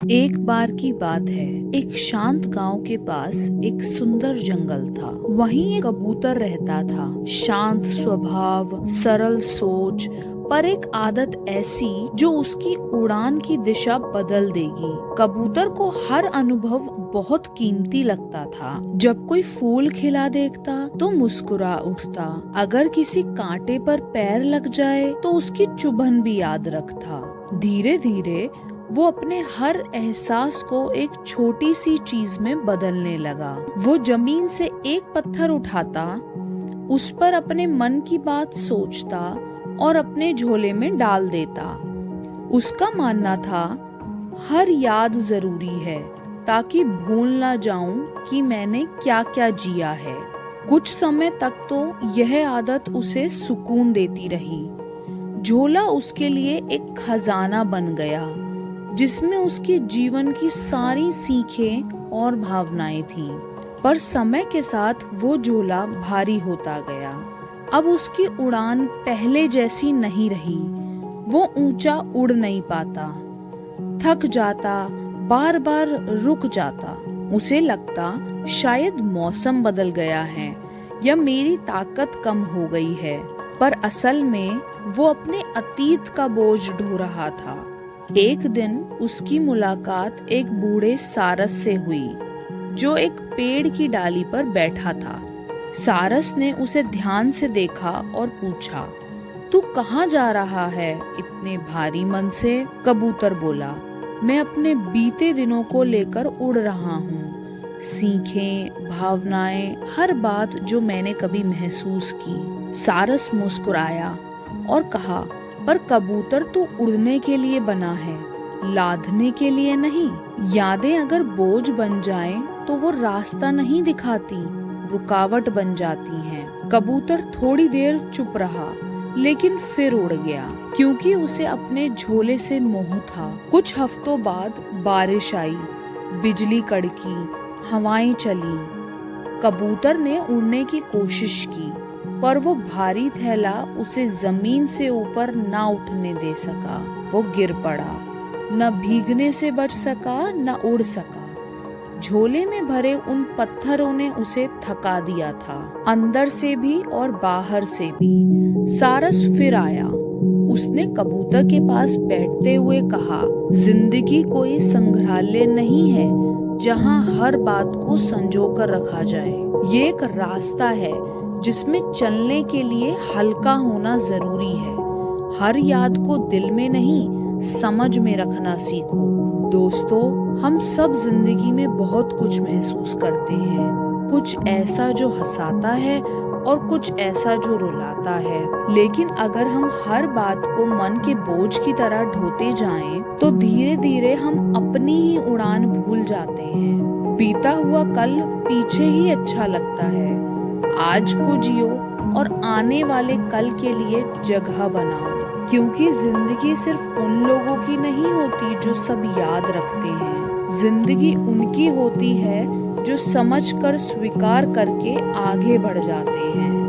एक बार की बात है, एक शांत गांव के पास एक सुंदर जंगल था। वहीं एक कबूतर रहता था। शांत स्वभाव, सरल सोच, पर एक आदत ऐसी जो उसकी उड़ान की दिशा बदल देगी। कबूतर को हर अनुभव बहुत कीमती लगता था। जब कोई फूल खिला देखता तो मुस्कुरा उठता। अगर किसी कांटे पर पैर लग जाए तो उसकी चुभन भी याद रखता। धीरे धीरे वो अपने हर एहसास को एक छोटी सी चीज में बदलने लगा। वो जमीन से एक पत्थर उठाता, उस पर अपने मन की बात सोचता और अपने झोले में डाल देता। उसका मानना था, हर याद जरूरी है ताकि भूल ना जाऊं कि मैंने क्या क्या जिया है। कुछ समय तक तो यह आदत उसे सुकून देती रही। झोला उसके लिए एक खजाना बन गया जिसमें उसके जीवन की सारी सीखें और भावनाएं थीं। पर समय के साथ वो झोला भारी होता गया। अब उसकी उड़ान पहले जैसी नहीं रही। वो ऊंचा उड़ नहीं पाता, थक जाता, बार बार रुक जाता। उसे लगता शायद मौसम बदल गया है या मेरी ताकत कम हो गई है। पर असल में वो अपने अतीत का बोझ ढो रहा था। एक दिन उसकी मुलाकात एक बूढ़े सारस से हुई जो एक पेड़ की डाली पर बैठा था। सारस ने उसे ध्यान से देखा और पूछा, तू कहाँ जा रहा है इतने भारी मन से? कबूतर बोला, मैं अपने बीते दिनों को लेकर उड़ रहा हूँ। सीखें, भावनाएं, हर बात जो मैंने कभी महसूस की। सारस मुस्कुराया और कहा, पर कबूतर तो उड़ने के लिए बना है, लादने के लिए नहीं। यादें अगर बोझ बन जाएं तो वो रास्ता नहीं दिखाती, रुकावट बन जाती हैं। कबूतर थोड़ी देर चुप रहा, लेकिन फिर उड़ गया क्योंकि उसे अपने झोले से मोह था। कुछ हफ्तों बाद बारिश आई, बिजली कड़की, हवाएं चली। कबूतर ने उड़ने की कोशिश की, पर वो भारी थैला उसे जमीन से ऊपर ना उठने दे सका। वो गिर पड़ा, न भीगने से बच सका न उड़ सका। झोले में भरे उन पत्थरों ने उसे थका दिया था, अंदर से भी और बाहर से भी। सारस फिर आया। उसने कबूतर के पास बैठते हुए कहा, जिंदगी कोई संग्रहालय नहीं है जहां हर बात को संजो कर रखा जाए। ये एक रास्ता है जिसमें चलने के लिए हल्का होना जरूरी है। हर याद को दिल में नहीं, समझ में रखना सीखो। दोस्तों, हम सब जिंदगी में बहुत कुछ महसूस करते हैं। कुछ ऐसा जो हंसाता है और कुछ ऐसा जो रुलाता है। लेकिन अगर हम हर बात को मन के बोझ की तरह ढोते जाएं, तो धीरे धीरे हम अपनी ही उड़ान भूल जाते हैं। बीता हुआ कल पीछे ही अच्छा लगता है। आज को जियो और आने वाले कल के लिए जगह बनाओ, क्योंकि जिंदगी सिर्फ उन लोगों की नहीं होती जो सब याद रखते हैं। जिंदगी उनकी होती है जो समझकर, स्वीकार करके आगे बढ़ जाते हैं।